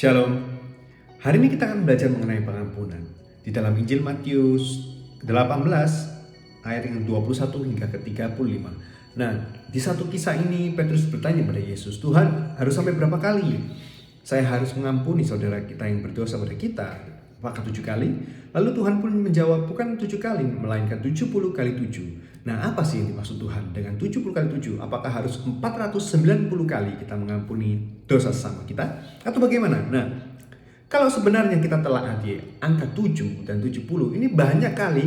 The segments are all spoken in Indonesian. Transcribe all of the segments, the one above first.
Shalom. Hari ini kita akan belajar mengenai pengampunan. Di dalam Injil Matius 18 ayat yang 21 hingga ke 35. Nah, di satu kisah ini Petrus bertanya pada Yesus, "Tuhan, harus sampai berapa kali saya harus mengampuni saudara kita yang berdosa pada kita? Apakah 7 kali?" Lalu Tuhan pun menjawab, "Bukan 7 kali, melainkan 70 kali 7. Nah, apa sih yang dimaksud Tuhan dengan 70 kali 7? Apakah harus 490 kali kita mengampuni dosa sesama kita? Atau bagaimana? Nah, kalau sebenarnya kita telaah angka 7 dan 70, ini banyak kali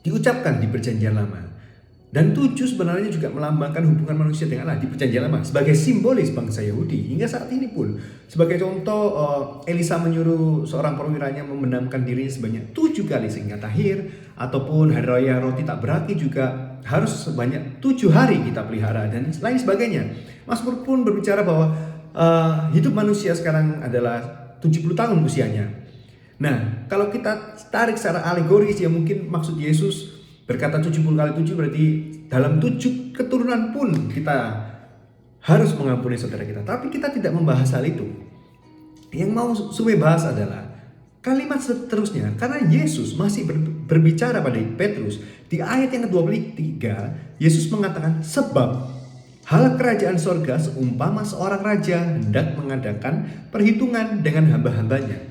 diucapkan di Perjanjian Lama. Dan 7 sebenarnya juga melambangkan hubungan manusia dengan Allah di Perjanjian Lama sebagai simbolis bangsa Yahudi hingga saat ini pun. Sebagai contoh, Elisa menyuruh seorang perwiranya membenamkan dirinya sebanyak 7 kali sehingga tahir, ataupun hari raya roti tak berarti juga harus sebanyak 7 hari kita pelihara dan lain sebagainya. Mazmur pun berbicara bahwa hidup manusia sekarang adalah 70 tahun usianya. Nah, kalau kita tarik secara alegoris, ya mungkin maksud Yesus berkata 70 kali 7 berarti dalam 7 keturunan pun kita harus mengampuni saudara kita. Tapi kita tidak membahas hal itu. Yang mau Suwe bahas adalah kalimat seterusnya. Karena Yesus masih berbicara pada Petrus. Di ayat yang ke-23, Yesus mengatakan, "Sebab hal kerajaan sorga seumpama seorang raja hendak mengadakan perhitungan dengan hamba-hambanya."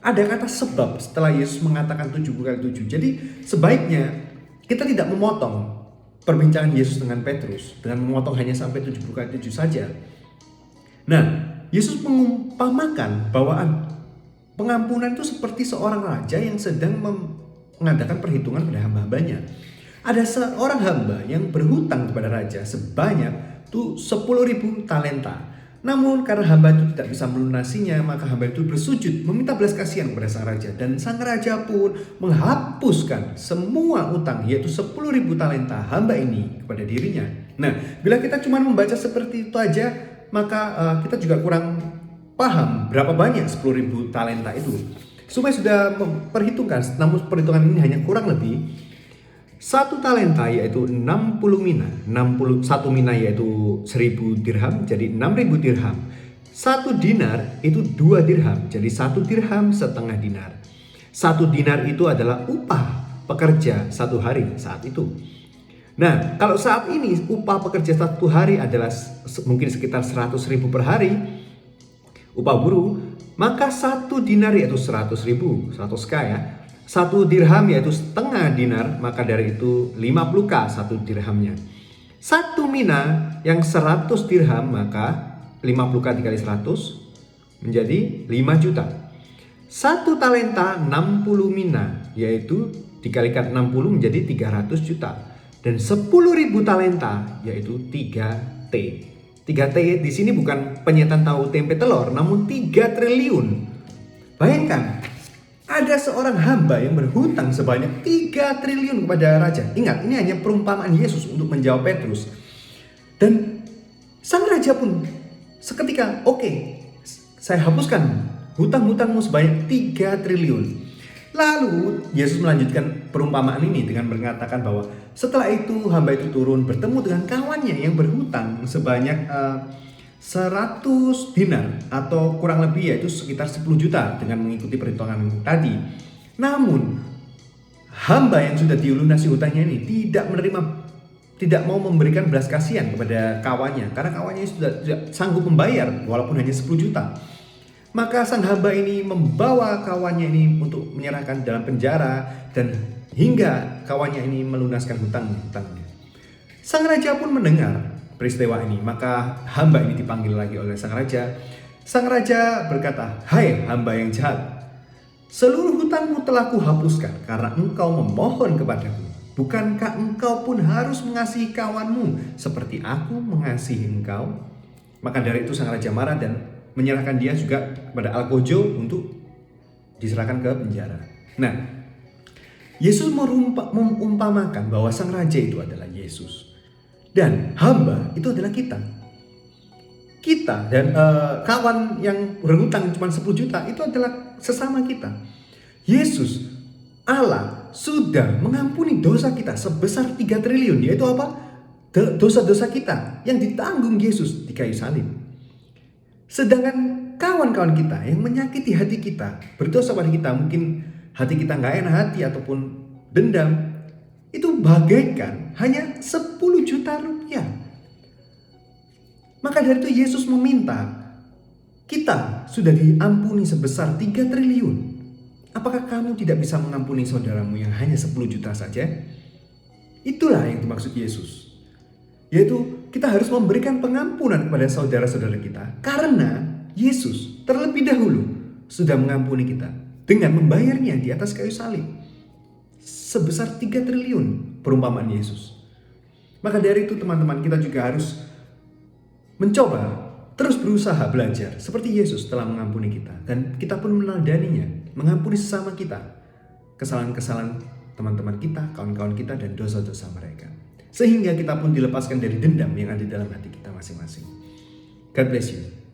Ada kata sebab setelah Yesus mengatakan 70 kali 7. Jadi sebaiknya kita tidak memotong perbincangan Yesus dengan Petrus dengan memotong hanya sampai 70 kali 7 saja. Nah, Yesus mengumpamakan bahwa pengampunan itu seperti seorang raja yang sedang mengadakan perhitungan pada hamba-hambanya. Ada seorang hamba yang berhutang kepada raja sebanyak 10.000 talenta. Namun karena hamba itu tidak bisa melunasinya, maka hamba itu bersujud meminta belas kasihan kepada sang raja. Dan sang raja pun menghapuskan semua utang, yaitu 10.000 talenta hamba ini kepada dirinya. Nah, bila kita cuma membaca seperti itu aja, maka kita juga kurang paham berapa banyak 10.000 talenta itu. Supaya sudah memperhitungkan, namun perhitungan ini hanya kurang lebih 1 talenta yaitu 60 mina. 1 mina yaitu 1.000 dirham, jadi 6.000 dirham. 1 dinar itu 2 dirham, jadi 1 dirham setengah dinar. 1 dinar itu adalah upah pekerja 1 hari saat itu. Nah, kalau saat ini upah pekerja 1 hari adalah mungkin sekitar 100.000 per hari, upah buruh, maka 1 dinar yaitu 100.000, 100k ya. 1 dirham yaitu setengah dinar, maka dari itu 50k 1 dirhamnya. 1 mina yang 100 dirham, maka 50k dikali 100 menjadi 5 juta. 1 talenta 60 mina, yaitu dikalikan 60 menjadi 300 juta. Dan 10.000 talenta yaitu 3T. 3T di sini bukan penyetan tahu tempe telur, namun 3 triliun. Bayangkan, ada seorang hamba yang berhutang sebanyak 3 triliun kepada raja. Ingat, ini hanya perumpamaan Yesus untuk menjawab Petrus. Dan sang raja pun seketika, "Oke, saya hapuskan hutang-hutangmu sebanyak 3 triliun. Lalu Yesus melanjutkan perumpamaan ini dengan mengatakan bahwa setelah itu hamba itu turun bertemu dengan kawannya yang berhutang sebanyak 100 dinar atau kurang lebih yaitu sekitar 10 juta dengan mengikuti perhitungan tadi. Namun hamba yang sudah dilunasi hutangnya ini tidak mau memberikan belas kasihan kepada kawannya karena kawannya sudah tidak sanggup membayar walaupun hanya 10 juta. Maka sang hamba ini membawa kawannya ini untuk menyerahkan dalam penjara dan hingga kawannya ini melunaskan hutangnya. Sang raja pun mendengar peristiwa ini, maka hamba ini dipanggil lagi oleh sang raja. Sang raja berkata, "Hai hamba yang jahat, seluruh hutangmu telah kuhapuskan karena engkau memohon kepadaku. Bukankah engkau pun harus mengasihi kawanmu seperti aku mengasihi engkau?" Maka dari itu sang raja marah dan menyerahkan dia juga kepada algojo untuk diserahkan ke penjara. Nah, Yesus mengumpamakan bahwa sang raja itu adalah Yesus. Dan hamba itu adalah kita. Kita dan kawan yang berhutang cuma 10 juta itu adalah sesama kita. Yesus, Allah, sudah mengampuni dosa kita sebesar 3 triliun. Yaitu apa? Dosa-dosa kita yang ditanggung Yesus di kayu salib. Sedangkan kawan-kawan kita yang menyakiti hati kita, berdosa pada kita, mungkin hati kita nggak enak hati ataupun dendam, itu bagaikan hanya 10 juta rupiah. Maka dari itu Yesus meminta kita sudah diampuni sebesar 3 triliun. Apakah kamu tidak bisa mengampuni saudaramu yang hanya 10 juta saja? Itulah yang dimaksud Yesus. Yaitu kita harus memberikan pengampunan kepada saudara-saudara kita. Karena Yesus terlebih dahulu sudah mengampuni kita dengan membayarnya di atas kayu salib. Sebesar 3 triliun perumpamaan Yesus. Maka dari itu teman-teman, kita juga harus mencoba terus berusaha belajar seperti Yesus telah mengampuni kita. Dan kita pun meneladaninya, mengampuni sesama kita kesalahan-kesalahan teman-teman kita, kawan-kawan kita, dan dosa-dosa mereka. Sehingga kita pun dilepaskan dari dendam yang ada dalam hati kita masing-masing. God bless you.